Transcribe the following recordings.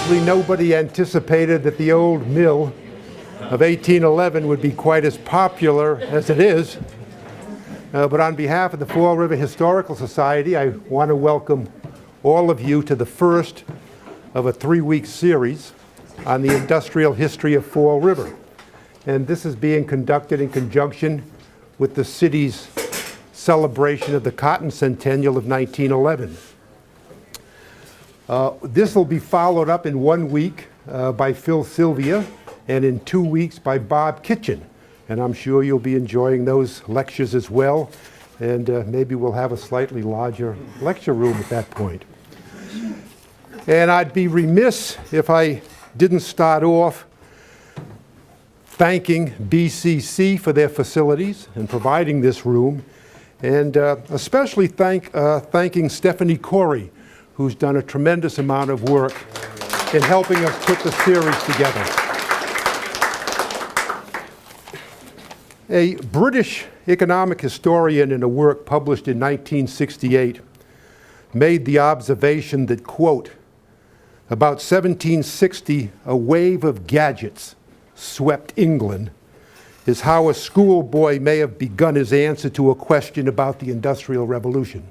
Obviously, nobody anticipated that the old mill of 1811 would be quite as popular as it is. But on behalf of the Fall River Historical Society, I want to welcome all of you to the first of a 3-week series on the industrial history of Fall River. And this is being conducted in conjunction with the city's celebration of the Cotton Centennial of 1911. This will be followed up in 1 week by Phil Sylvia, and in 2 weeks by Bob Kitchen. And I'm sure you'll be enjoying those lectures as well. And maybe we'll have a slightly larger lecture room at that point. And I'd be remiss if I didn't start off thanking BCC for their facilities and providing this room, and especially thanking Stephanie Corey, who's done a tremendous amount of work in helping us put the series together. A British economic historian in a work published in 1968 made the observation that, quote, about 1760, a wave of gadgets swept England, is how a schoolboy may have begun his answer to a question about the Industrial Revolution.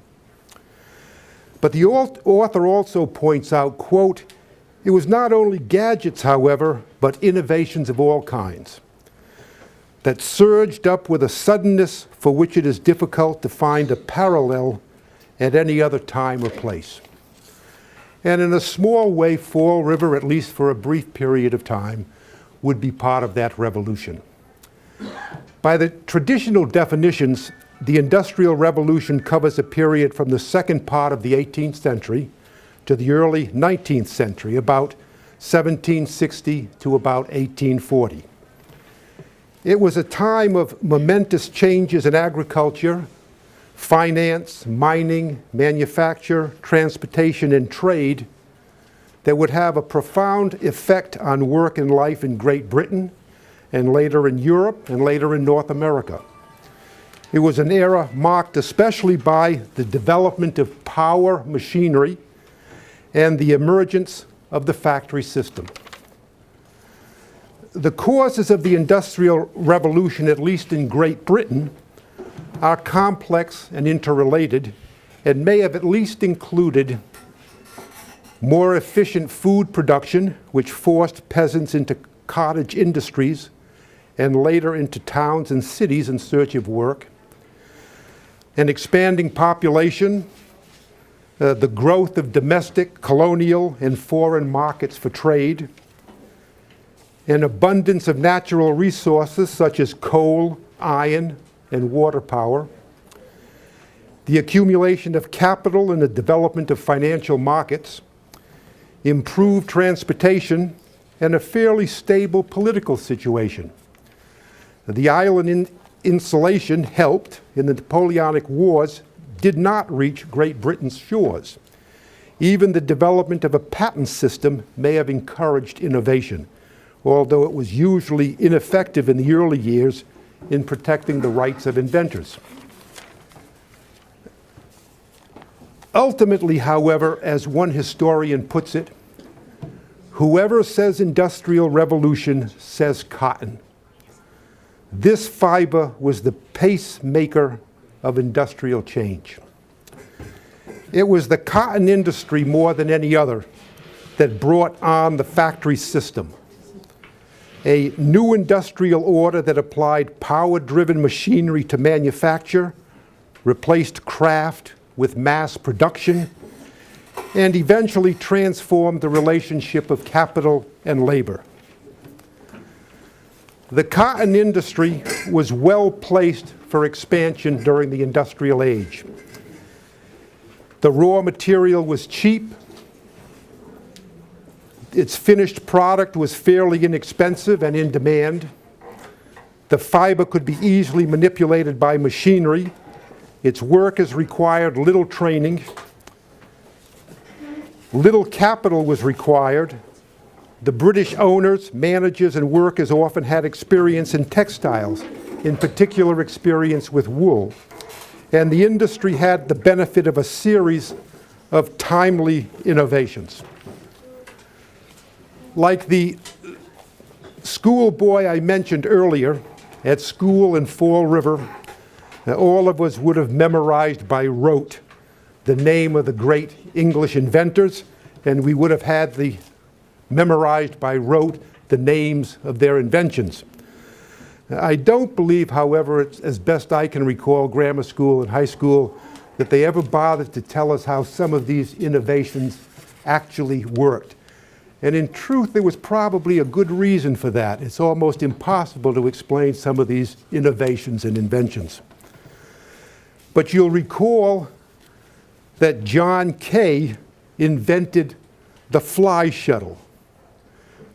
But the author also points out, quote, it was not only gadgets, however, but innovations of all kinds that surged up with a suddenness for which it is difficult to find a parallel at any other time or place. And in a small way, Fall River, at least for a brief period of time, would be part of that revolution. By the traditional definitions, the Industrial Revolution covers a period from the second part of the 18th century to the early 19th century, about 1760 to about 1840. It was a time of momentous changes in agriculture, finance, mining, manufacture, transportation, and trade that would have a profound effect on work and life in Great Britain, and later in Europe, and later in North America. It was an era marked especially by the development of power machinery and the emergence of the factory system. The causes of the Industrial Revolution, at least in Great Britain, are complex and interrelated, and may have at least included more efficient food production, which forced peasants into cottage industries and later into towns and cities in search of work, an expanding population, the growth of domestic, colonial, and foreign markets for trade, an abundance of natural resources such as coal, iron, and water power, the accumulation of capital and the development of financial markets, improved transportation, and a fairly stable political situation. The island insulation helped, and the Napoleonic Wars did not reach Great Britain's shores. Even the development of a patent system may have encouraged innovation, although it was usually ineffective in the early years in protecting the rights of inventors. Ultimately, however, as one historian puts it, whoever says Industrial Revolution says cotton. This fiber was the pacemaker of industrial change. It was the cotton industry more than any other that brought on the factory system, a new industrial order that applied power-driven machinery to manufacture, replaced craft with mass production, and eventually transformed the relationship of capital and labor. The cotton industry was well placed for expansion during the industrial age. The raw material was cheap. Its finished product was fairly inexpensive and in demand. The fiber could be easily manipulated by machinery. Its workers required little training. Little capital was required. The British owners, managers, and workers often had experience in textiles, in particular experience with wool. And the industry had the benefit of a series of timely innovations. Like the schoolboy I mentioned earlier at school in Fall River, all of us would have memorized by rote the name of the great English inventors, and we would have had memorized by rote the names of their inventions. I don't believe, however, as best I can recall, grammar school and high school, that they ever bothered to tell us how some of these innovations actually worked. And in truth, there was probably a good reason for that. It's almost impossible to explain some of these innovations and inventions. But you'll recall that John Kay invented the Fly Shuttle,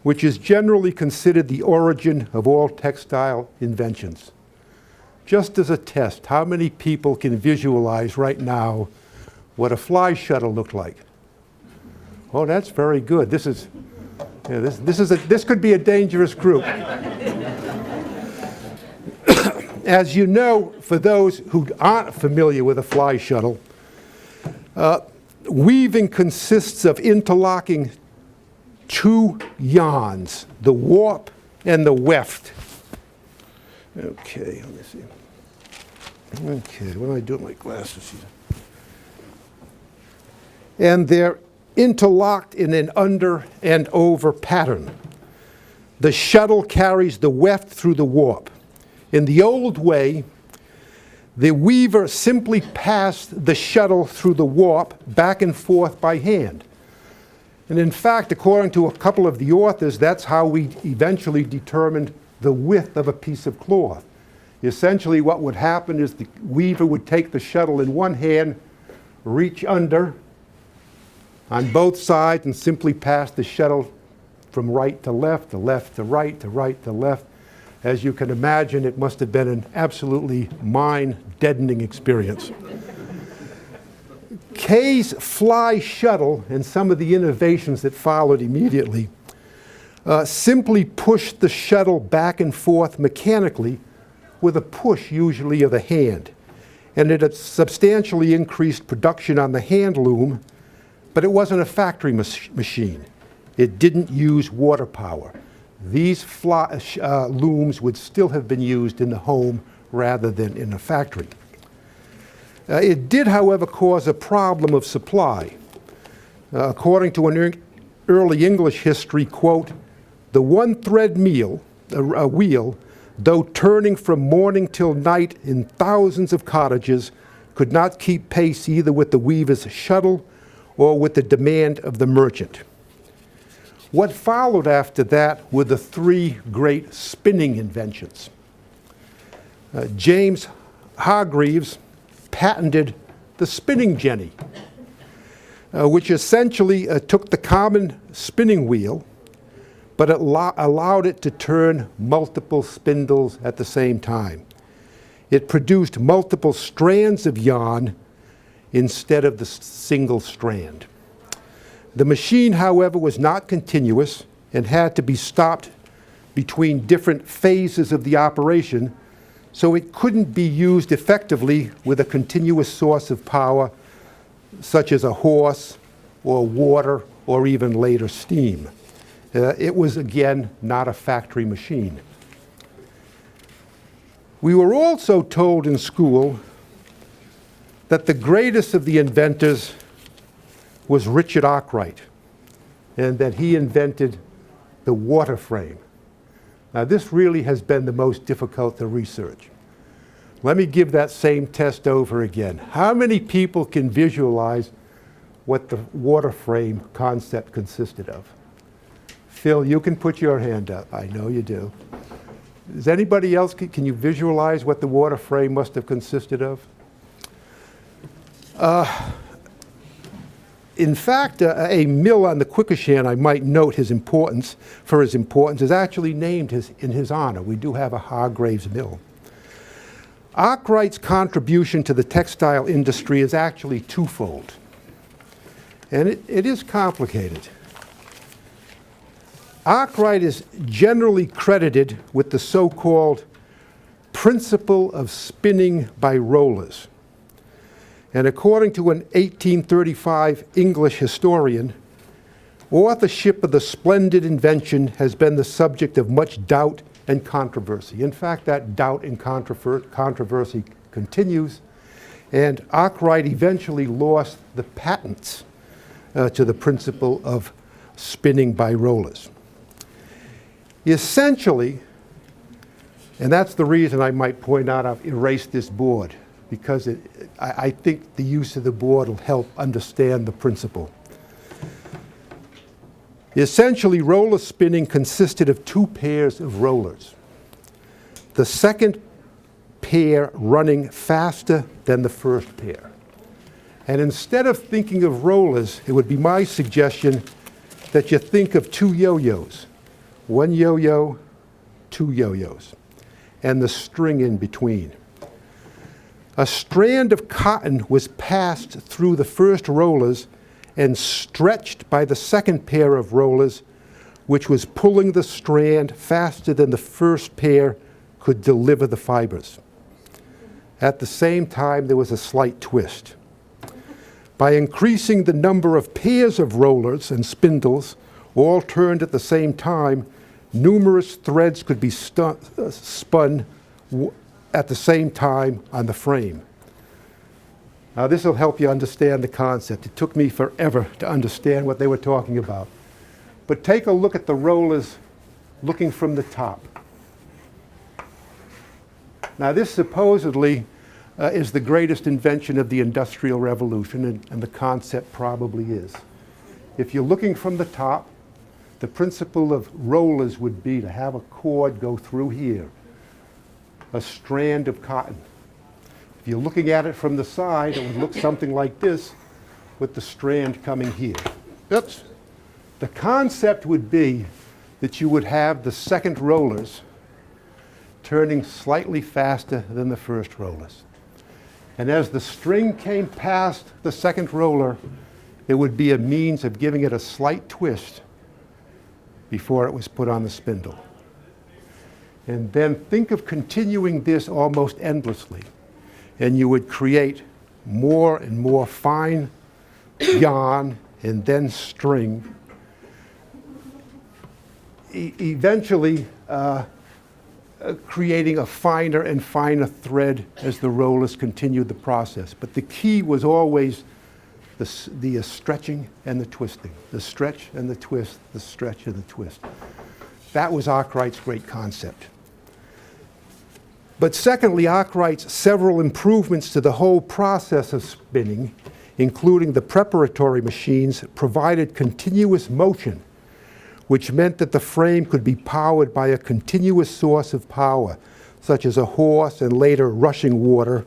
which is generally considered the origin of all textile inventions. Just as a test, how many people can visualize right now what a fly shuttle looked like? Oh, that's very good. This could be a dangerous group. As you know, for those who aren't familiar with a fly shuttle, weaving consists of interlocking two yarns, the warp and the weft. Okay, let me see. Okay, what do I do with my glasses here? And they're interlocked in an under and over pattern. The shuttle carries the weft through the warp. In the old way, the weaver simply passed the shuttle through the warp back and forth by hand. And in fact, according to a couple of the authors, that's how we eventually determined the width of a piece of cloth. Essentially, what would happen is the weaver would take the shuttle in one hand, reach under on both sides, and simply pass the shuttle from right to left to right, to right to left. As you can imagine, it must have been an absolutely mind-deadening experience. Kay's Fly Shuttle and some of the innovations that followed immediately simply pushed the shuttle back and forth mechanically with a push usually of the hand. And it had substantially increased production on the hand loom, but it wasn't a factory machine. It didn't use water power. These looms would still have been used in the home rather than in a factory. It did, however, cause a problem of supply. According to an early English history, quote, "The one-thread wheel, though turning from morning till night in thousands of cottages, could not keep pace either with the weaver's shuttle or with the demand of the merchant." What followed after that were the three great spinning inventions. James Hargreaves patented the spinning jenny, which essentially took the common spinning wheel, but it allowed it to turn multiple spindles at the same time. It produced multiple strands of yarn instead of the single strand. The machine, however, was not continuous and had to be stopped between different phases of the operation, so it couldn't be used effectively with a continuous source of power, such as a horse or water or even later steam. It was, again, not a factory machine. We were also told in school that the greatest of the inventors was Richard Arkwright, and that he invented the water frame. Now, this really has been the most difficult to research. Let me give that same test over again. How many people can visualize what the water frame concept consisted of? Phil, you can put your hand up. I know you do. Does anybody else, can you visualize what the water frame must have consisted of? In fact, a mill on the Quikoshan, I might note his importance, is actually named in his honor. We do have a Hargreaves mill. Arkwright's contribution to the textile industry is actually twofold, and it is complicated. Arkwright is generally credited with the so-called principle of spinning by rollers. And according to an 1835 English historian, authorship of the splendid invention has been the subject of much doubt and controversy. In fact, that doubt and controversy continues, and Arkwright eventually lost the patents to the principle of spinning by rollers. Essentially, and that's the reason I might point out I've erased this board, because I think the use of the board will help understand the principle. Essentially, roller spinning consisted of two pairs of rollers. The second pair running faster than the first pair. And instead of thinking of rollers, it would be my suggestion that you think of two yo-yos. One yo-yo, two yo-yos, and the string in between. A strand of cotton was passed through the first rollers and stretched by the second pair of rollers, which was pulling the strand faster than the first pair could deliver the fibers. At the same time, there was a slight twist. By increasing the number of pairs of rollers and spindles, all turned at the same time, numerous threads could be spun at the same time on the frame. Now, this will help you understand the concept. It took me forever to understand what they were talking about. But take a look at the rollers looking from the top. Now, this supposedly is the greatest invention of the Industrial Revolution, and the concept probably is. If you're looking from the top, the principle of rollers would be to have a cord go through here, a strand of cotton. If you're looking at it from the side, it would look something like this with the strand coming here. Oops. The concept would be that you would have the second rollers turning slightly faster than the first rollers. And as the string came past the second roller, it would be a means of giving it a slight twist before it was put on the spindle. And then think of continuing this almost endlessly, and you would create more and more fine yarn and then string, eventually creating a finer and finer thread as the rollers continued the process. But the key was always the stretching and the twisting. The stretch and the twist, the stretch and the twist. That was Arkwright's great concept. But secondly, Arkwright's several improvements to the whole process of spinning, including the preparatory machines, provided continuous motion, which meant that the frame could be powered by a continuous source of power, such as a horse and later rushing water,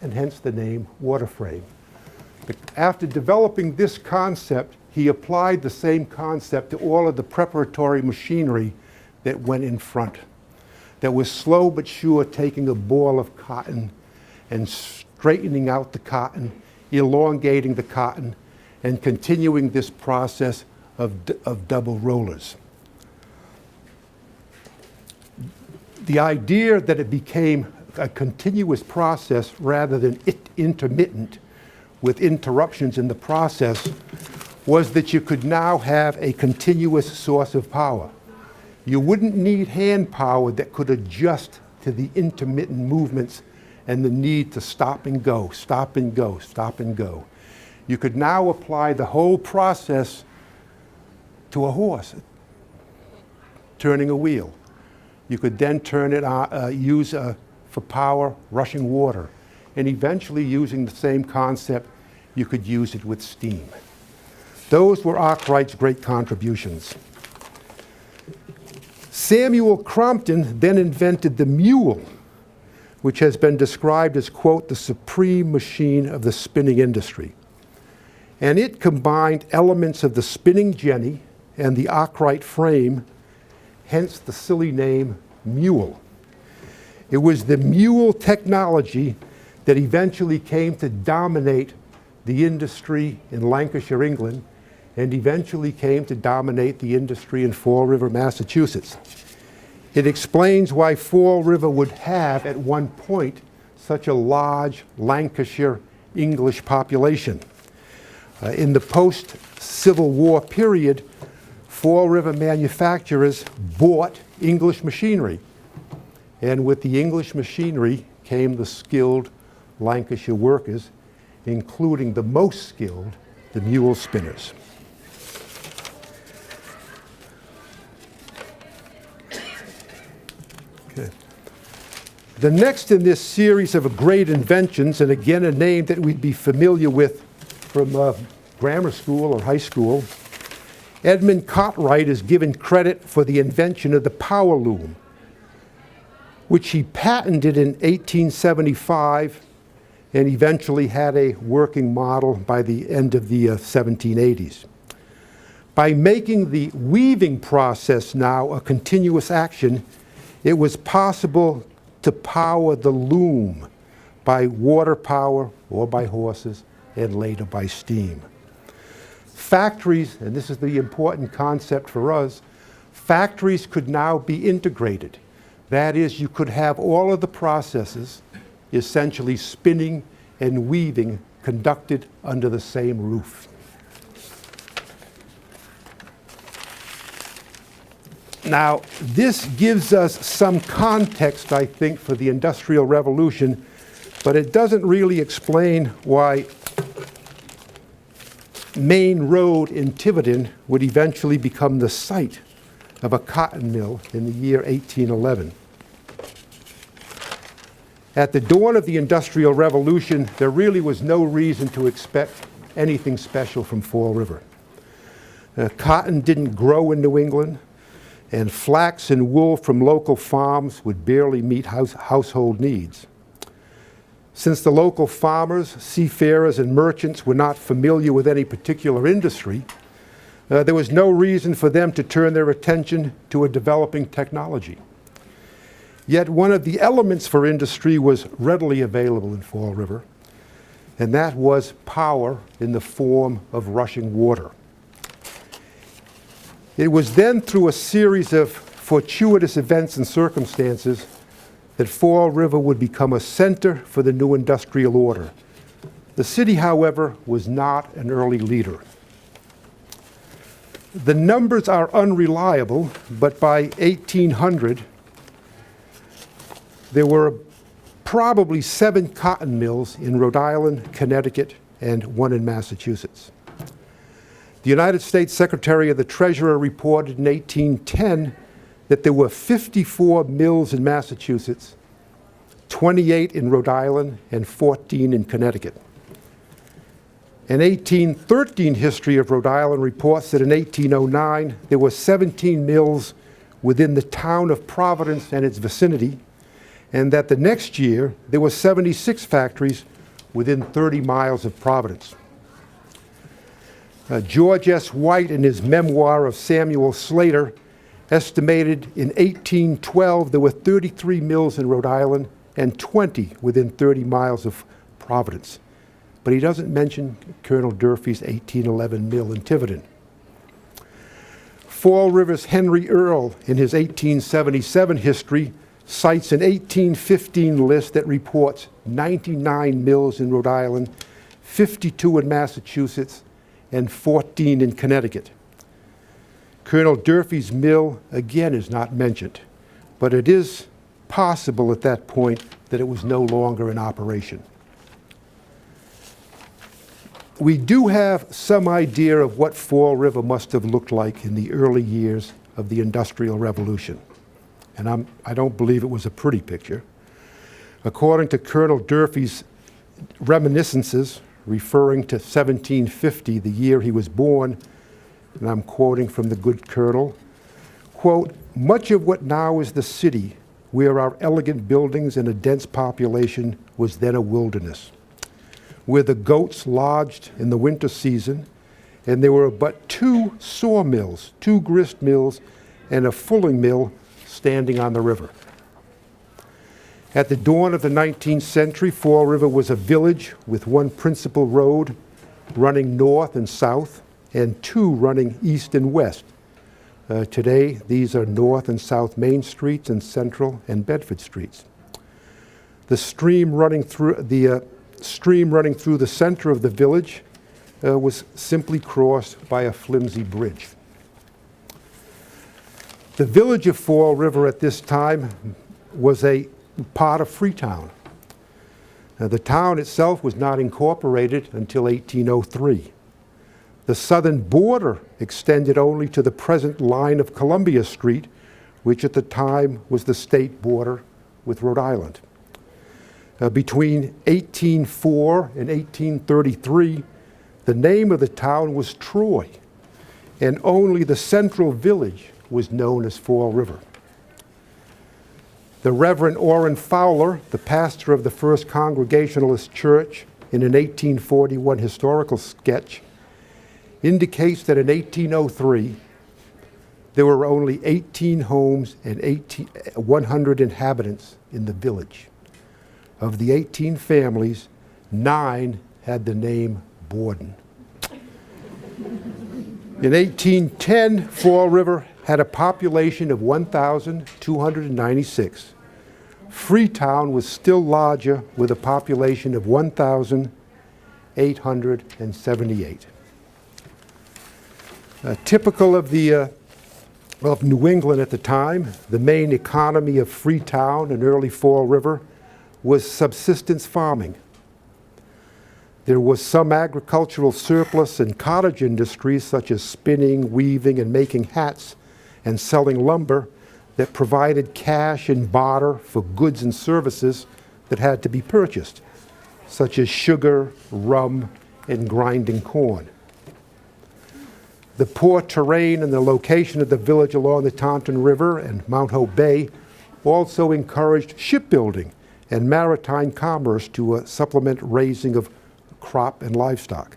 and hence the name water frame. After developing this concept, he applied the same concept to all of the preparatory machinery that went in front. That was slow but sure taking a ball of cotton and straightening out the cotton, elongating the cotton, and continuing this process of double rollers. The idea that it became a continuous process rather than intermittent with interruptions in the process was that you could now have a continuous source of power. You wouldn't need hand power that could adjust to the intermittent movements and the need to stop and go, stop and go, stop and go. You could now apply the whole process to a horse, turning a wheel. You could then turn it on, use for power, rushing water. And eventually, using the same concept, you could use it with steam. Those were Arkwright's great contributions. Samuel Crompton then invented the mule, which has been described as, quote, the supreme machine of the spinning industry. And it combined elements of the spinning jenny and the Arkwright frame, hence the silly name mule. It was the mule technology that eventually came to dominate the industry in Lancashire, England, and eventually came to dominate the industry in Fall River, Massachusetts. It explains why Fall River would have, at one point, such a large Lancashire English population. In the post-Civil War period, Fall River manufacturers bought English machinery. And with the English machinery came the skilled Lancashire workers, including the most skilled, the mule spinners. Okay. The next in this series of great inventions, and again a name that we'd be familiar with from grammar school or high school, Edmund Arkwright is given credit for the invention of the Power Loom, which he patented in 1875 and eventually had a working model by the end of the 1780s. By making the weaving process now a continuous action, it was possible to power the loom by water power or by horses and later by steam. Factories, and this is the important concept for us, factories could now be integrated. That is, you could have all of the processes, essentially spinning and weaving, conducted under the same roof. Now, this gives us some context, I think, for the Industrial Revolution, but it doesn't really explain why Main Road in Tiverton would eventually become the site of a cotton mill in the year 1811. At the dawn of the Industrial Revolution, there really was no reason to expect anything special from Fall River. Cotton didn't grow in New England, and flax and wool from local farms would barely meet household needs. Since the local farmers, seafarers, and merchants were not familiar with any particular industry, there was no reason for them to turn their attention to a developing technology. Yet one of the elements for industry was readily available in Fall River, and that was power in the form of rushing water. It was then through a series of fortuitous events and circumstances that Fall River would become a center for the new industrial order. The city, however, was not an early leader. The numbers are unreliable, but by 1800, there were probably 7 cotton mills in Rhode Island, Connecticut, and 1 in Massachusetts. The United States Secretary of the Treasury reported in 1810 that there were 54 mills in Massachusetts, 28 in Rhode Island, and 14 in Connecticut. An 1813 history of Rhode Island reports that in 1809 there were 17 mills within the town of Providence and its vicinity, and that the next year there were 76 factories within 30 miles of Providence. George S. White, in his memoir of Samuel Slater, estimated in 1812 there were 33 mills in Rhode Island and 20 within 30 miles of Providence. But he doesn't mention Colonel Durfee's 1811 mill in Tiverton. Fall River's Henry Earl, in his 1877 history, cites an 1815 list that reports 99 mills in Rhode Island, 52 in Massachusetts, and 14 in Connecticut. Colonel Durfee's mill, again, is not mentioned, but it is possible at that point that it was no longer in operation. We do have some idea of what Fall River must have looked like in the early years of the Industrial Revolution, and I don't believe it was a pretty picture. According to Colonel Durfee's reminiscences, referring to 1750, the year he was born, and I'm quoting from the good colonel, quote, "Much of what now is the city, where are elegant buildings and a dense population, was then a wilderness, where the goats lodged in the winter season, and there were but 2 sawmills, 2 grist mills, and a fulling mill standing on the river." At the dawn of the 19th century, Fall River was a village with one principal road running north and south and 2 running east and west. Today, these are North and South Main Streets and Central and Bedford Streets. The stream running through the center of the village was simply crossed by a flimsy bridge. The village of Fall River at this time was a part of Freetown. The town itself was not incorporated until 1803. The southern border extended only to the present line of Columbia Street, which at the time was the state border with Rhode Island. Between 1804 and 1833, the name of the town was Troy, and only the central village was known as Fall River. The Reverend Orrin Fowler, the pastor of the First Congregationalist Church, in an 1841 historical sketch, indicates that in 1803, there were only 18 homes and 100 inhabitants in the village. Of the 18 families, 9 had the name Borden. In 1810, Fall River had a population of 1,296. Freetown was still larger with a population of 1,878. Typical of New England at the time, the main economy of Freetown and early Fall River was subsistence farming. There was some agricultural surplus in cottage industries such as spinning, weaving, and making hats and selling lumber that provided cash and barter for goods and services that had to be purchased, such as sugar, rum, and grinding corn. The poor terrain and the location of the village along the Taunton River and Mount Hope Bay also encouraged shipbuilding and maritime commerce to supplement raising of crop and livestock.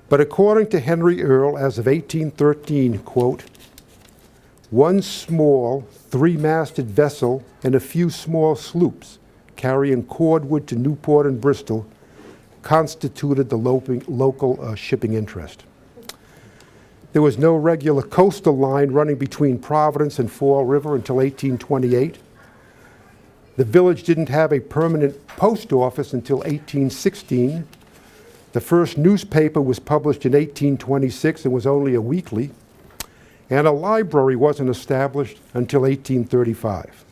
But according to Henry Earle, as of 1813, quote, "One small 3-masted vessel and a few small sloops carrying cordwood to Newport and Bristol constituted the local shipping interest." There was no regular coastal line running between Providence and Fall River until 1828. The village didn't have a permanent post office until 1816. The first newspaper was published in 1826 and was only a weekly. And a library wasn't established until 1835.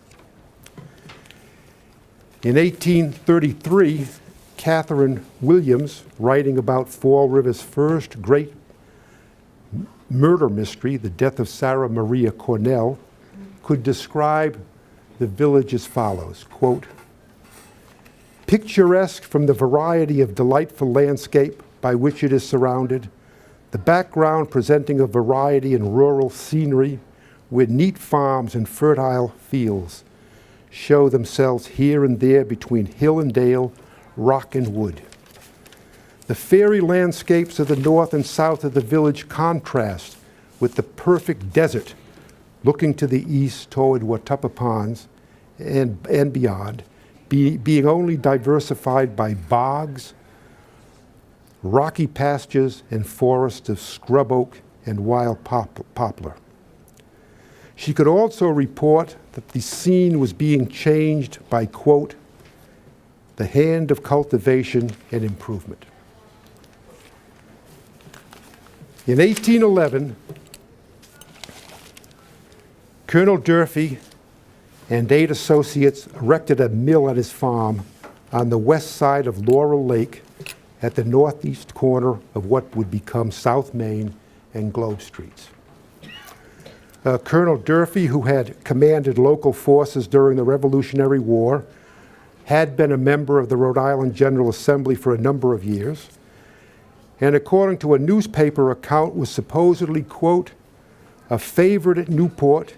In 1833, Catherine Williams, writing about Fall River's first great murder mystery, the death of Sarah Maria Cornell, could describe the village as follows, quote, "Picturesque from the variety of delightful landscape by which it is surrounded, the background presenting a variety in rural scenery where neat farms and fertile fields show themselves here and there between hill and dale, rock and wood. The fairy landscapes of the north and south of the village contrast with the perfect desert looking to the east toward Watuppa Ponds and beyond, being only diversified by bogs, rocky pastures, and forests of scrub oak and wild poplar." She could also report that the scene was being changed by, quote, "the hand of cultivation and improvement." In 1811, Colonel Durfee and 8 associates erected a mill at his farm on the west side of Laurel Lake at the northeast corner of what would become South Main and Globe Streets. Colonel Durfee, who had commanded local forces during the Revolutionary War, had been a member of the Rhode Island General Assembly for a number of years, and according to a newspaper account was supposedly, quote, "a favorite at Newport,"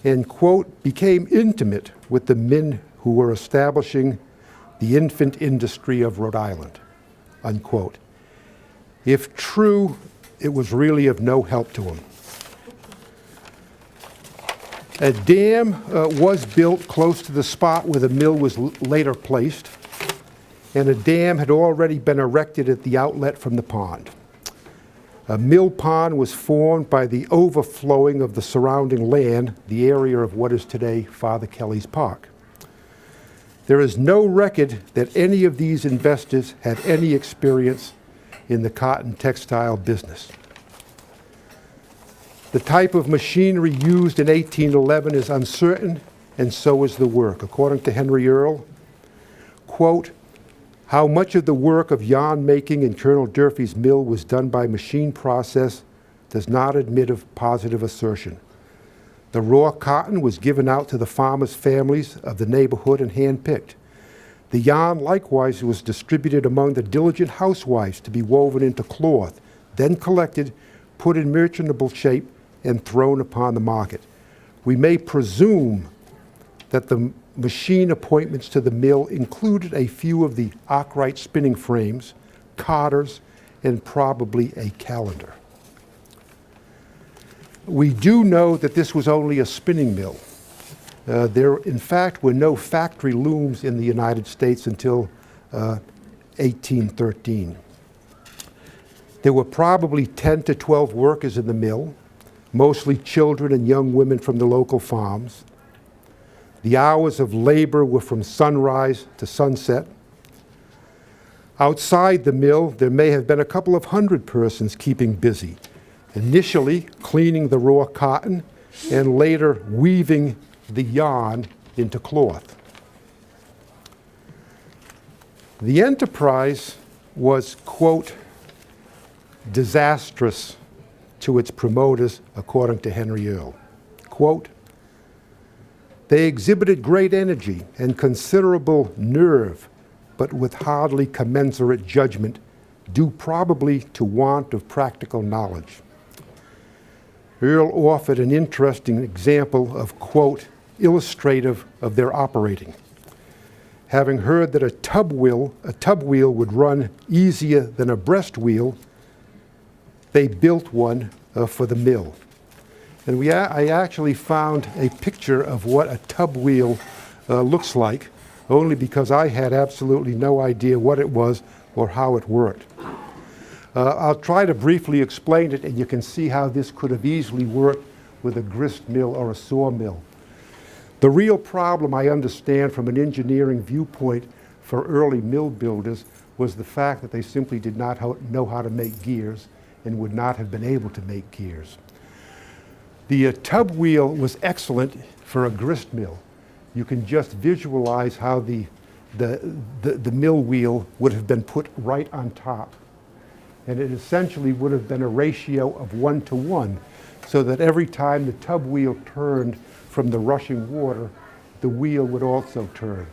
and, quote, "became intimate with the men who were establishing the infant industry of Rhode Island," unquote. If true, it was really of no help to him. A dam was built close to the spot where the mill was later placed, and a dam had already been erected at the outlet from the pond. A mill pond was formed by the overflowing of the surrounding land, the area of what is today Father Kelly's Park. There is no record that any of these investors had any experience in the cotton textile business. The type of machinery used in 1811 is uncertain, and so is the work. According to Henry Earle, quote, how much of the work of yarn making in Colonel Durfee's mill was done by machine process does not admit of positive assertion. The raw cotton was given out to the farmers' families of the neighborhood and hand-picked. The yarn likewise was distributed among the diligent housewives to be woven into cloth, then collected, put in merchantable shape, and thrown upon the market. We may presume that the machine appointments to the mill included a few of the Arkwright spinning frames, carders, and probably a calendar. We do know that this was only a spinning mill. There, in fact, were no factory looms in the United States until 1813. There were probably 10 to 12 workers in the mill, mostly children and young women from the local farms. The hours of labor were from sunrise to sunset. Outside the mill, there may have been a couple of hundred persons keeping busy, initially cleaning the raw cotton and later weaving the yarn into cloth. The enterprise was, quote, disastrous to its promoters, according to Henry Earle. Quote, they exhibited great energy and considerable nerve, but with hardly commensurate judgment, due probably to want of practical knowledge. Earle offered an interesting example of, quote, illustrative of their operating. Having heard that a tub wheel would run easier than a breast wheel, they built one for the mill. And I actually found a picture of what a tub wheel looks like, only because I had absolutely no idea what it was or how it worked. I'll try to briefly explain it, and you can see how this could have easily worked with a grist mill or a sawmill. The real problem, I understand from an engineering viewpoint for early mill builders, was the fact that they simply did not know how to make gears and would not have been able to make gears. The tub wheel was excellent for a grist mill. You can just visualize how the mill wheel would have been put right on top. And it essentially would have been a ratio of 1 to 1, so that every time the tub wheel turned from the rushing water, the wheel would also turn.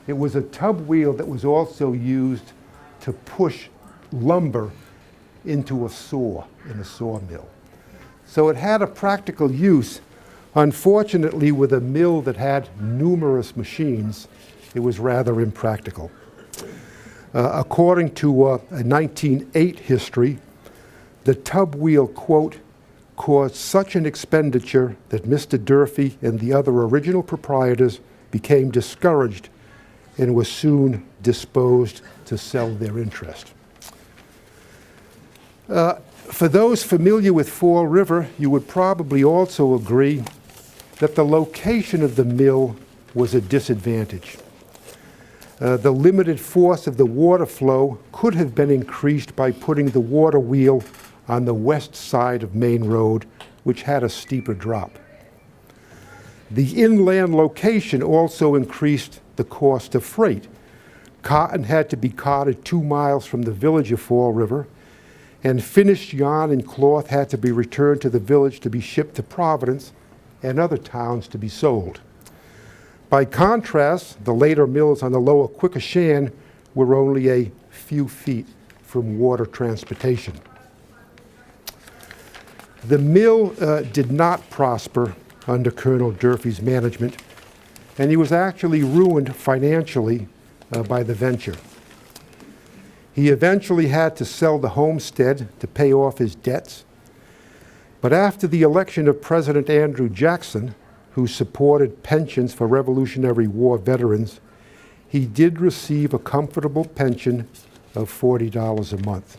It was a tub wheel that was also used to push lumber into a saw in a sawmill. So it had a practical use. Unfortunately, with a mill that had numerous machines, it was rather impractical. According to a 1908 history, the tub wheel, quote, caused such an expenditure that Mr. Durfee and the other original proprietors became discouraged and were soon disposed to sell their interest. For those familiar with Fall River, you would probably also agree that the location of the mill was a disadvantage. The limited force of the water flow could have been increased by putting the water wheel on the west side of Main Road, which had a steeper drop. The inland location also increased the cost of freight. Cotton had to be carted 2 miles from the village of Fall River, and finished yarn and cloth had to be returned to the village to be shipped to Providence and other towns to be sold. By contrast, the later mills on the lower Quikasham were only a few feet from water transportation. The mill did not prosper under Colonel Durfee's management, and he was actually ruined financially by the venture. He eventually had to sell the homestead to pay off his debts. But after the election of President Andrew Jackson, who supported pensions for Revolutionary War veterans, he did receive a comfortable pension of $40 a month.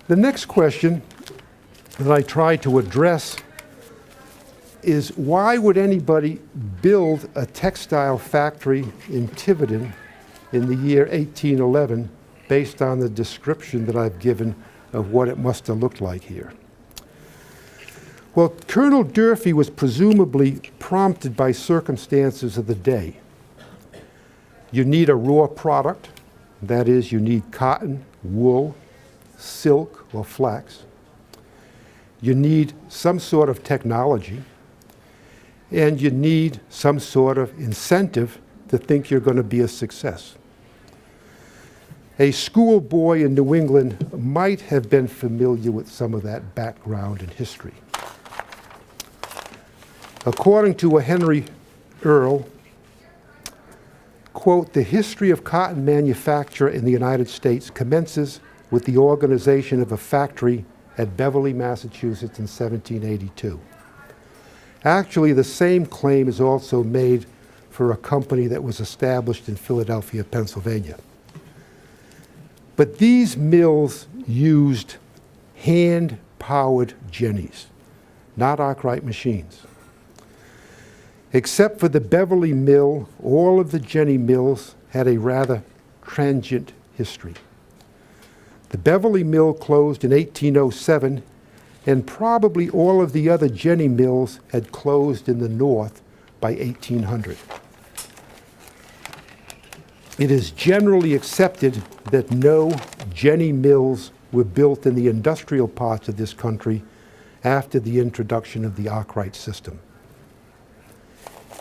The next question that I try to address is, why would anybody build a textile factory in Tiverton in the year 1811 based on the description that I've given of what it must have looked like here? Well, Colonel Durfee was presumably prompted by circumstances of the day. You need a raw product, that is, you need cotton, wool, silk, or flax. You need some sort of technology, and you need some sort of incentive to think you're going to be a success. A schoolboy in New England might have been familiar with some of that background and history. According to a Henry Earl, quote, "The history of cotton manufacture in the United States commences with the organization of a factory at Beverly, Massachusetts in 1782. Actually, the same claim is also made for a company that was established in Philadelphia, Pennsylvania. But these mills used hand-powered jennies, not Arkwright machines. Except for the Beverly mill, all of the jenny mills had a rather transient history. The Beverly mill closed in 1807, and probably all of the other jenny mills had closed in the North by 1800. It is generally accepted that no jenny mills were built in the industrial parts of this country after the introduction of the Arkwright system.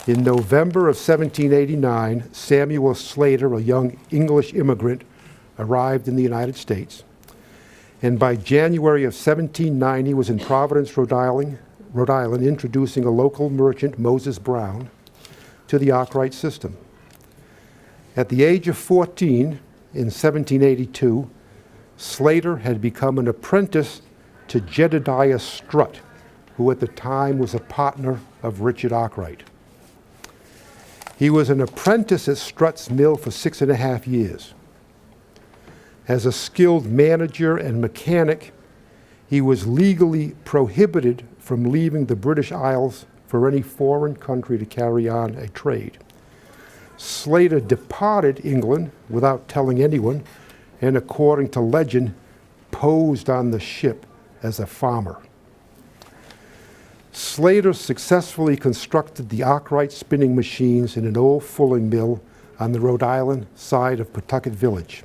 In November of 1789, Samuel Slater, a young English immigrant, arrived in the United States, and by January of 1790 was in Providence, Rhode Island, introducing a local merchant, Moses Brown, to the Arkwright system. At the age of 14, in 1782, Slater had become an apprentice to Jedediah Strutt, who at the time was a partner of Richard Arkwright. He was an apprentice at Strutt's mill for 6.5 years. As a skilled manager and mechanic, he was legally prohibited from leaving the British Isles for any foreign country to carry on a trade. Slater departed England without telling anyone, and according to legend, posed on the ship as a farmer. Slater successfully constructed the Arkwright spinning machines in an old fulling mill on the Rhode Island side of Pawtucket Village.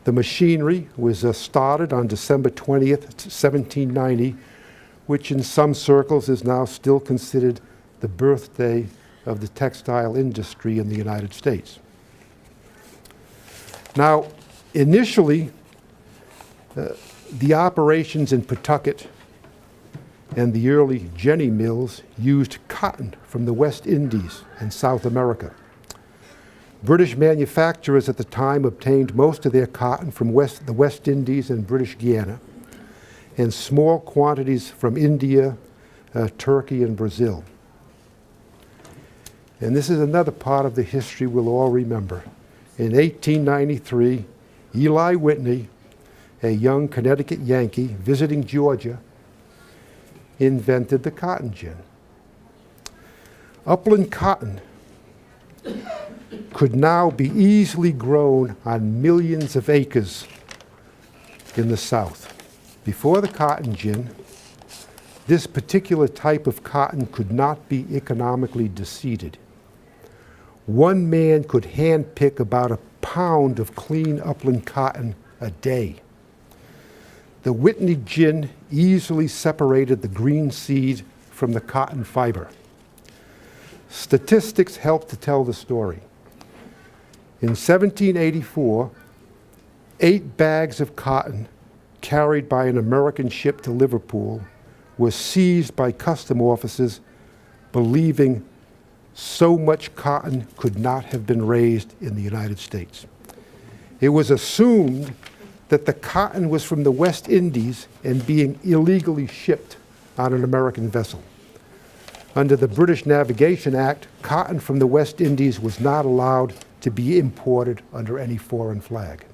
The machinery was started on December 20th, 1790, which in some circles is now still considered the birthday of the textile industry in the United States. Now, initially, the operations in Pawtucket and the early jenny mills used cotton from the West Indies and South America. British manufacturers at the time obtained most of their cotton from the West Indies and British Guiana, and small quantities from India, Turkey, and Brazil. And this is another part of the history we'll all remember. In 1893, Eli Whitney, a young Connecticut Yankee visiting Georgia, invented the cotton gin. Upland cotton could now be easily grown on millions of acres in the South. Before the cotton gin, this particular type of cotton could not be economically deseeded. One man could handpick about a pound of clean upland cotton a day. The Whitney gin easily separated the green seed from the cotton fiber. Statistics help to tell the story. In 1784, 8 bags of cotton carried by an American ship to Liverpool was seized by custom officers, believing so much cotton could not have been raised in the United States. It was assumed that the cotton was from the West Indies and being illegally shipped on an American vessel. Under the British Navigation Act, cotton from the West Indies was not allowed to be imported under any foreign flag.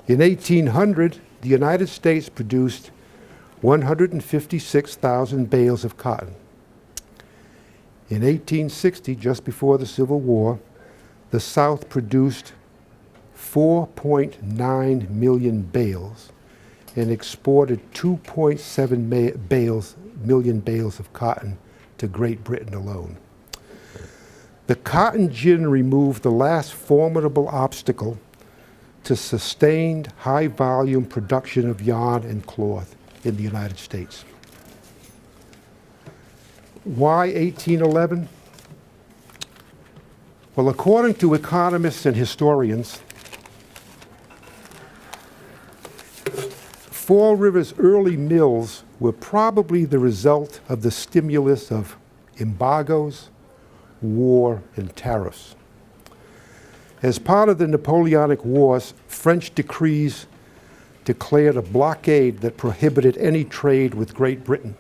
In 1800, the United States produced 156,000 bales of cotton. In 1860, just before the Civil War, the South produced 4.9 million bales and exported 2.7 million bales of cotton to Great Britain alone. The cotton gin removed the last formidable obstacle to sustained high-volume production of yarn and cloth in the United States. Why 1811? Well, according to economists and historians, Fall River's early mills were probably the result of the stimulus of embargoes, war, and tariffs. As part of the Napoleonic Wars, French decrees declared a blockade that prohibited any trade with Great Britain.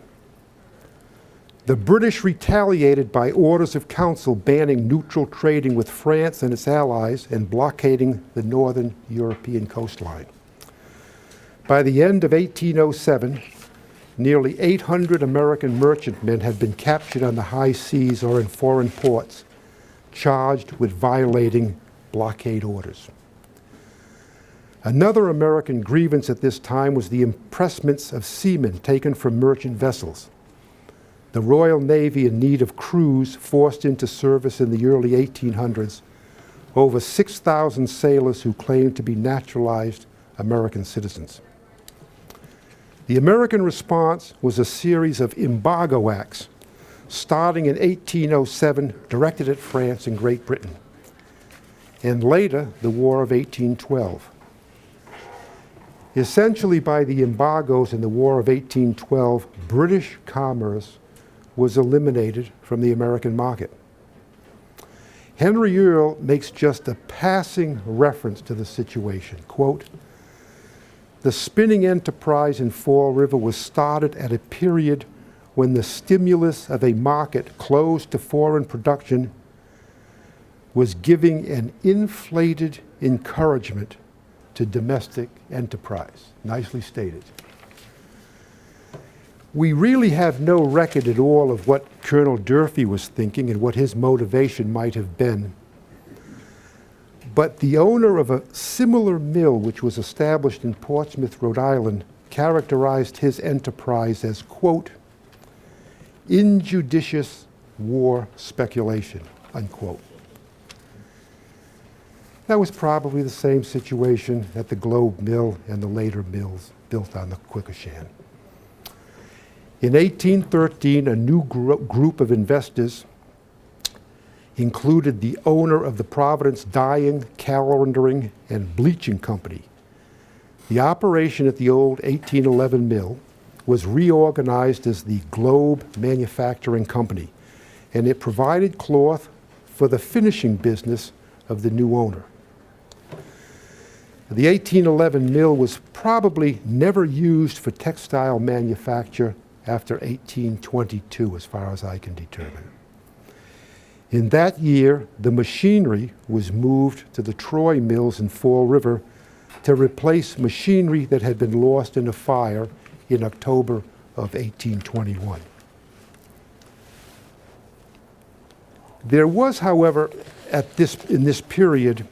The British retaliated by orders of council banning neutral trading with France and its allies and blockading the northern European coastline. By the end of 1807, nearly 800 American merchantmen had been captured on the high seas or in foreign ports, charged with violating blockade orders. Another American grievance at this time was the impressments of seamen taken from merchant vessels. The Royal Navy, in need of crews forced into service in the early 1800s, over 6,000 sailors who claimed to be naturalized American citizens. The American response was a series of embargo acts, starting in 1807, directed at France and Great Britain, and later the War of 1812. Essentially, by the embargoes in the War of 1812, British commerce was eliminated from the American market. Henry Earle makes just a passing reference to the situation. Quote, "The spinning enterprise in Fall River was started at a period when the stimulus of a market closed to foreign production was giving an inflated encouragement to domestic enterprise." Nicely stated. We really have no record at all of what Colonel Durfee was thinking and what his motivation might have been. But the owner of a similar mill, which was established in Portsmouth, Rhode Island, characterized his enterprise as, quote, "injudicious war speculation," unquote. That was probably the same situation at the Globe Mill and the later mills built on the Quikoshan. In 1813, a new group of investors included the owner of the Providence Dyeing, Calendaring, and Bleaching Company. The operation at the old 1811 mill was reorganized as the Globe Manufacturing Company, and it provided cloth for the finishing business of the new owner. The 1811 mill was probably never used for textile manufacture after 1822, as far as I can determine. In that year, the machinery was moved to the Troy mills in Fall River to replace machinery that had been lost in a fire in October of 1821. There was, however, in this period,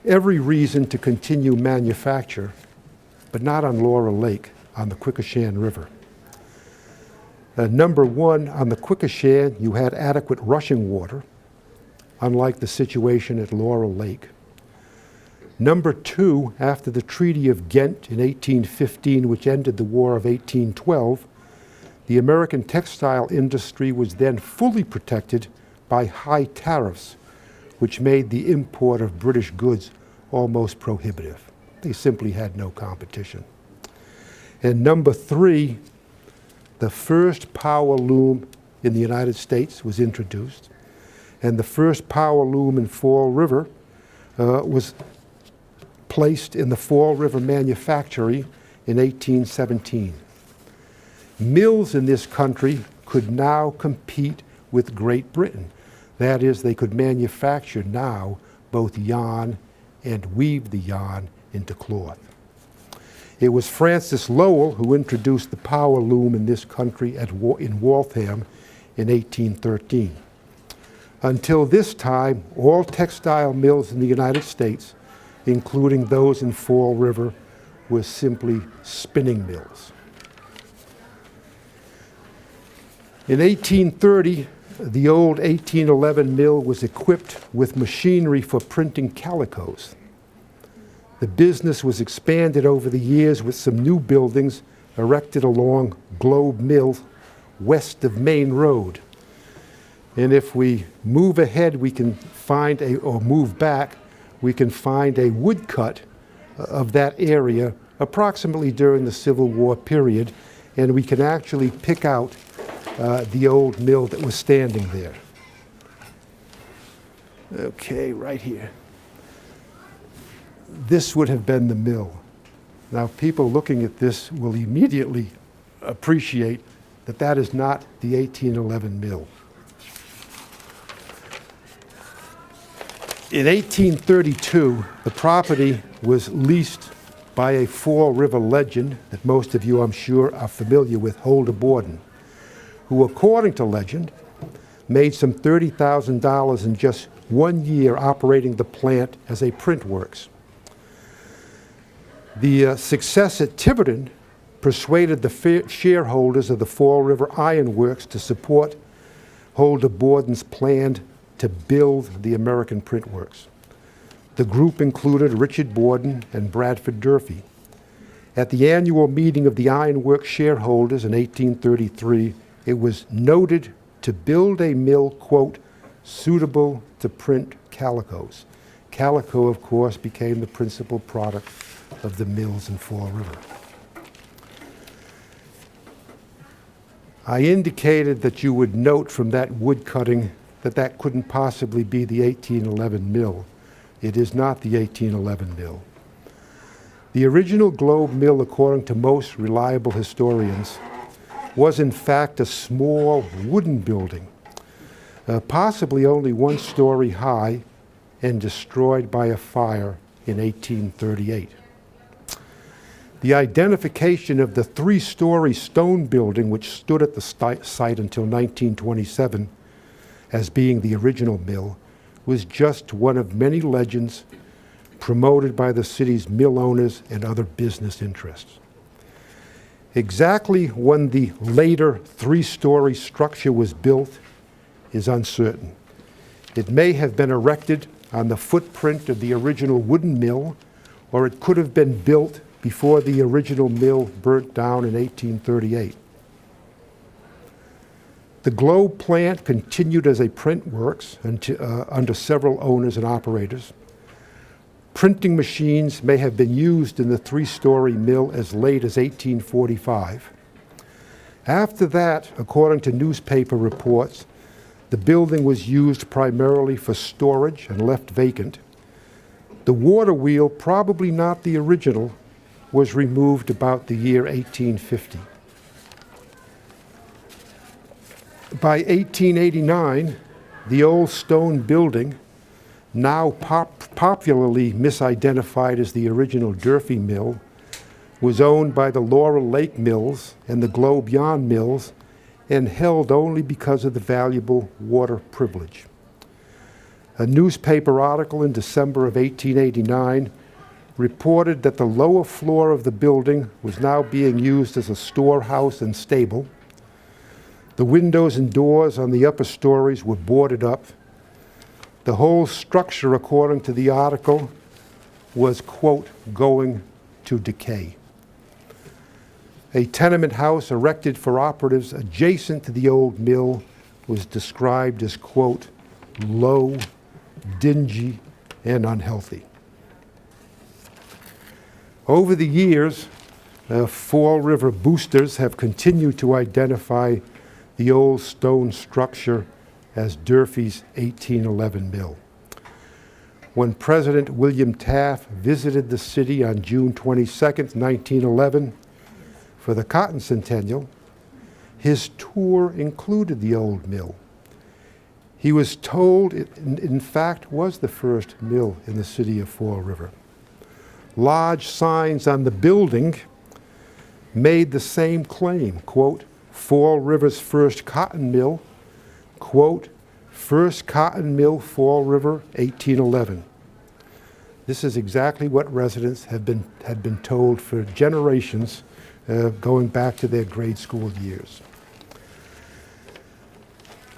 every reason to continue manufacture, but not on Laurel Lake, on the Quikoshan River. Number one, on the Quikoshan, you had adequate rushing water, unlike the situation at Laurel Lake. Number two, after the Treaty of Ghent in 1815, which ended the War of 1812, the American textile industry was then fully protected by high tariffs, which made the import of British goods almost prohibitive. They simply had no competition. And number three, the first power loom in the United States was introduced, and the first power loom in Fall River was placed in the Fall River Manufactory in 1817. Mills in this country could now compete with Great Britain. That is, they could manufacture now both yarn and weave the yarn into cloth. It was Francis Lowell who introduced the Power Loom in this country in Waltham in 1813. Until this time, all textile mills in the United States, including those in Fall River, were simply spinning mills. In 1830, the old 1811 mill was equipped with machinery for printing calicos. The business was expanded over the years with some new buildings erected along Globe Mill west of Main Road. And if we move ahead, we can find or move back, we can find a woodcut of that area approximately during the Civil War period, and we can actually pick out the old mill that was standing there. Okay, right here. This would have been the mill. Now, people looking at this will immediately appreciate that that is not the 1811 mill. In 1832, the property was leased by a Fall River legend that most of you, I'm sure, are familiar with, Holder Borden, who, according to legend, made some $30,000 in just 1 year operating the plant as a print works. The success at Tiverton persuaded the shareholders of the Fall River Iron Works to support Holder Borden's plan to build the American Print Works. The group included Richard Borden and Bradford Durfee. At the annual meeting of the Iron Works shareholders in 1833, it was noted to build a mill, quote, suitable to print calicos. Calico, of course, became the principal product of the mills in Fall River. I indicated that you would note from that wood cutting that that couldn't possibly be the 1811 mill. It is not the 1811 mill. The original Globe Mill, according to most reliable historians, was in fact a small wooden building, possibly only 1 story high and destroyed by a fire in 1838. The identification of the 3-story stone building which stood at the site until 1927 as being the original mill was just one of many legends promoted by the city's mill owners and other business interests. Exactly when the later 3-story structure was built is uncertain. It may have been erected on the footprint of the original wooden mill, or it could have been built before the original mill burnt down in 1838. The Globe plant continued as a print works under several owners and operators. Printing machines may have been used in the 3-story mill as late as 1845. After that, according to newspaper reports, the building was used primarily for storage and left vacant. The water wheel, probably not the original, was removed about the year 1850. By 1889, the old stone building, now popularly misidentified as the original Durfee Mill, was owned by the Laurel Lake Mills and the Globe Yarn Mills and held only because of the valuable water privilege. A newspaper article in December of 1889 reported that the lower floor of the building was now being used as a storehouse and stable. The windows and doors on the upper stories were boarded up. The whole structure, according to the article, was, quote, going to decay. A tenement house erected for operatives adjacent to the old mill was described as, quote, low, dingy, and unhealthy. Over the years, Fall River boosters have continued to identify the old stone structure as Durfee's 1811 mill. When President William Taft visited the city on June 22, 1911, for the Cotton Centennial, his tour included the old mill. He was told it, in fact, was the first mill in the city of Fall River. large signs on the building made the same claim, quote, Fall River's first cotton mill, quote, first cotton mill, Fall River, 1811. This is exactly what residents had been told for generations, going back to their grade school years.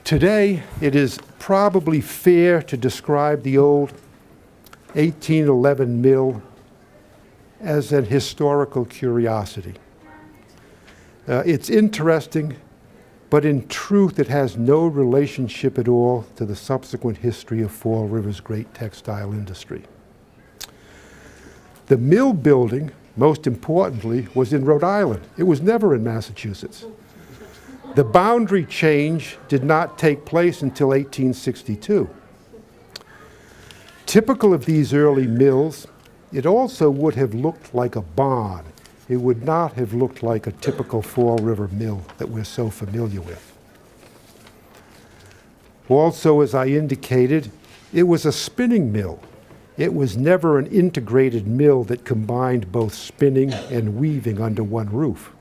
Today, it is probably fair to describe the old 1811 mill as an historical curiosity. It's interesting, but in truth it has no relationship at all to the subsequent history of Fall River's great textile industry. The mill building, most importantly, was in Rhode Island. It was never in Massachusetts. The boundary change did not take place until 1862. Typical of these early mills, it also would have looked like a barn. It would not have looked like a typical Fall River mill that we're so familiar with. Also, as I indicated, it was a spinning mill. It was never an integrated mill that combined both spinning and weaving under one roof.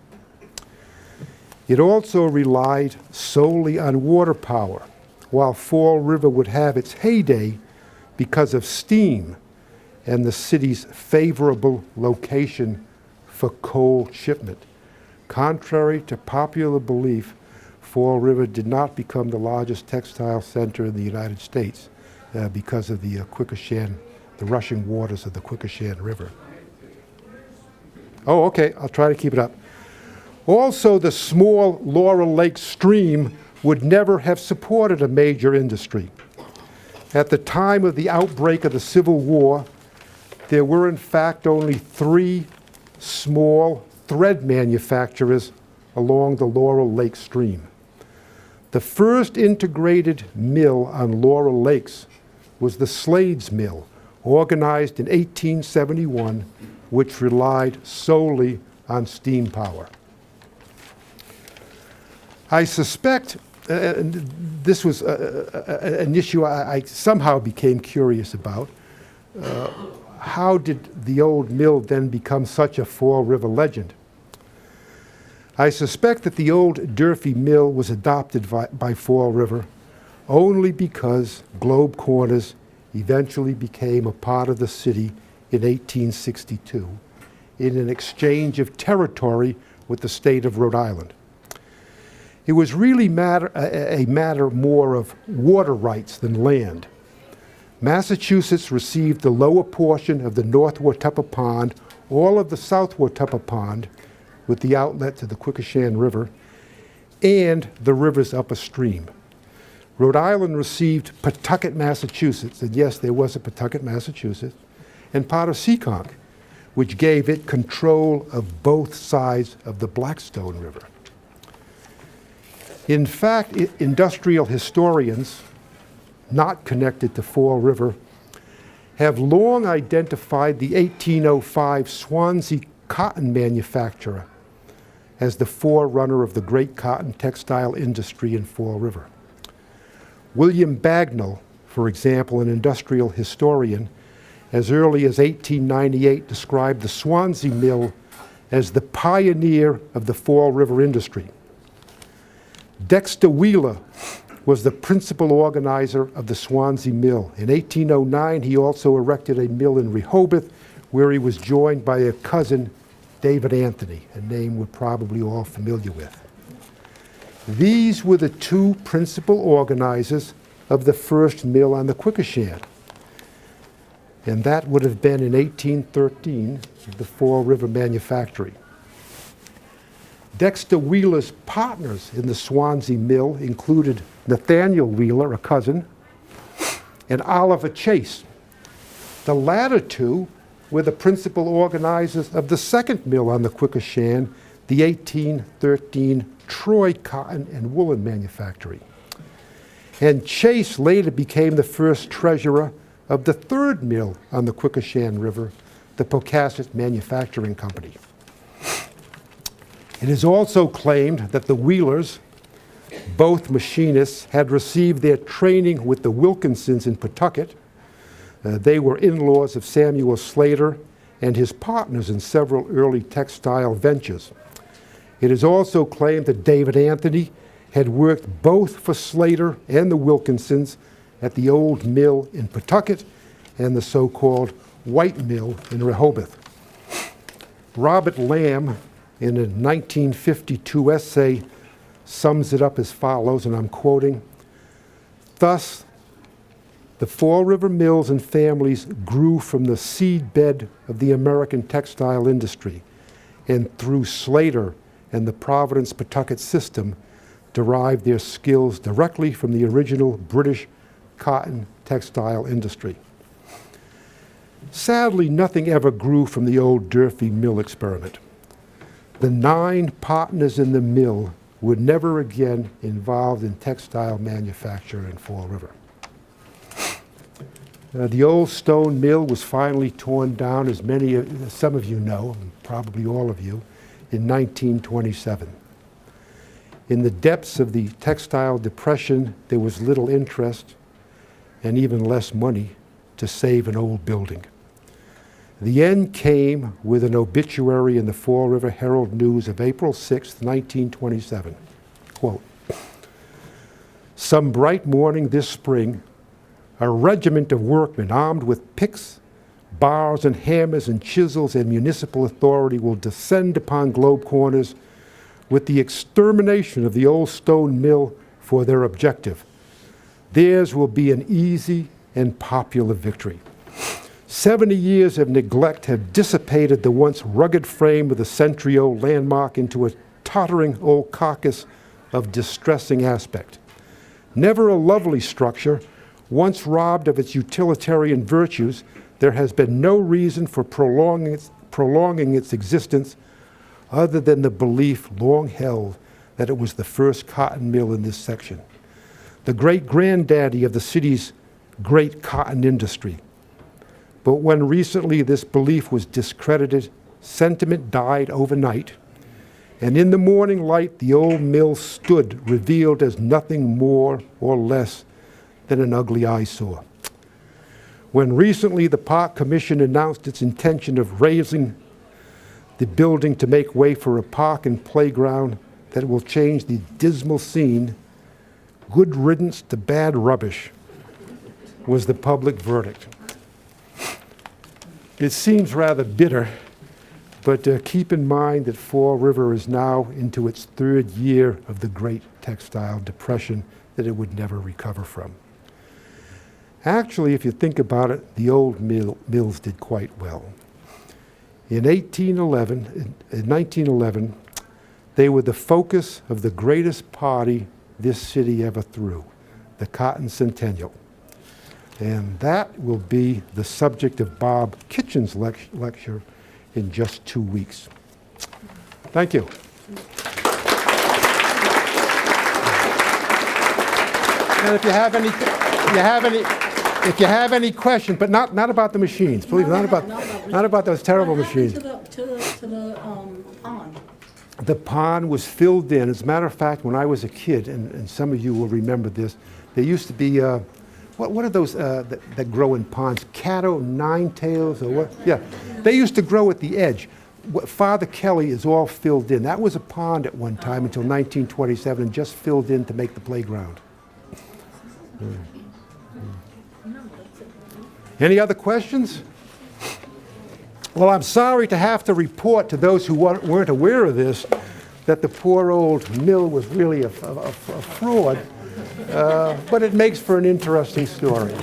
It also relied solely on water power, while Fall River would have its heyday because of steam and the city's favorable location for coal shipment. Contrary to popular belief, Fall River did not become the largest textile center in the United States because of the rushing waters of the Quequechan River. Oh, okay, I'll try to keep it up. Also, the small Laurel Lake stream would never have supported a major industry. At the time of the outbreak of the Civil War, there were in fact only 3 small thread manufacturers along the Laurel Lake stream. The first integrated mill on Laurel Lakes was the Slade's Mill, organized in 1871, which relied solely on steam power. I suspect, and this was an issue I somehow became curious about, how did the old mill then become such a Fall River legend? I suspect that the old Durfee mill was adopted by Fall River only because Globe Corners eventually became a part of the city in 1862 in an exchange of territory with the state of Rhode Island. It was really a matter more of water rights than land. Massachusetts received the lower portion of the North Watuppa Pond, all of the South Watuppa Pond, with the outlet to the Quequechan River, and the rivers upstream. Rhode Island received Pawtucket, Massachusetts, and yes, there was a Pawtucket, Massachusetts, and part of Seekonk, which gave it control of both sides of the Blackstone River. In fact, industrial historians not connected to Fall River have long identified the 1805 Swansea cotton manufacturer as the forerunner of the great cotton textile industry in Fall River. William Bagnall, for example, an industrial historian, as early as 1898 described the Swansea mill as the pioneer of the Fall River industry. Dexter Wheeler was the principal organizer of the Swansea mill. In 1809, he also erected a mill in Rehoboth, where he was joined by a cousin, David Anthony, a name we're probably all familiar with. These were the 2 principal organizers of the first mill on the Quequechan. And that would have been in 1813, the Fall River Manufactory. Dexter Wheeler's partners in the Swansea mill included Nathaniel Wheeler, a cousin, and Oliver Chase. The latter 2 were the principal organizers of the second mill on the Quequechan, the 1813 Troy Cotton and Woolen Manufactory. And Chase later became the first treasurer of the third mill on the Quequechan River, the Pocasset Manufacturing Company. It is also claimed that the Wheelers, both machinists, had received their training with the Wilkinsons in Pawtucket. They were in-laws of Samuel Slater and his partners in several early textile ventures. It is also claimed that David Anthony had worked both for Slater and the Wilkinsons at the old mill in Pawtucket and the so-called White Mill in Rehoboth. Robert Lamb, in a 1952 essay, sums it up as follows, and I'm quoting, "Thus, the Fall River mills and families grew from the seedbed of the American textile industry, and through Slater and the Providence Pawtucket system, derived their skills directly from the original British cotton textile industry." Sadly, nothing ever grew from the old Durfee mill experiment. The 9 partners in the mill were never again involved in textile manufacture in Fall River. The old stone mill was finally torn down, as some of you know, probably all of you, in 1927. In the depths of the textile depression, there was little interest and even less money to save an old building. The end came with an obituary in the Fall River Herald News of April 6, 1927. Quote, "Some bright morning this spring, a regiment of workmen armed with picks, bars and hammers and chisels and municipal authority will descend upon Globe Corners with the extermination of the old stone mill for their objective. Theirs will be an easy and popular victory. 70 years of neglect have dissipated the once rugged frame of the century-old landmark into a tottering old carcass of distressing aspect. Never a lovely structure, once robbed of its utilitarian virtues, there has been no reason for prolonging its existence other than the belief long held that it was the first cotton mill in this section, the great-granddaddy of the city's great cotton industry. But when recently this belief was discredited, sentiment died overnight, and in the morning light the old mill stood revealed as nothing more or less than an ugly eyesore. When recently the Park Commission announced its intention of raising the building to make way for a park and playground that will change the dismal scene, good riddance to bad rubbish was the public verdict. It seems rather bitter, but keep in mind that Fall River is now into its 3rd year of the Great Textile Depression that it would never recover from. Actually, if you think about it, the old mills did quite well. In 1911, they were the focus of the greatest party this city ever threw, the Cotton Centennial. And that will be the subject of Bob Kitchen's lecture in just 2 weeks. Thank you. And if you have any questions, but not about the machines, please, not about those terrible machines. To the pond. The pond was filled in. As a matter of fact, when I was a kid, and some of you will remember this, there used to be what are those that grow in ponds? Caddo nine-tails or what? Yeah, they used to grow at the edge. Father Kelly is all filled in. That was a pond at one time until 1927, and just filled in to make the playground. Any other questions? Well, I'm sorry to have to report to those who weren't aware of this that the poor old mill was really a fraud, but it makes for an interesting story.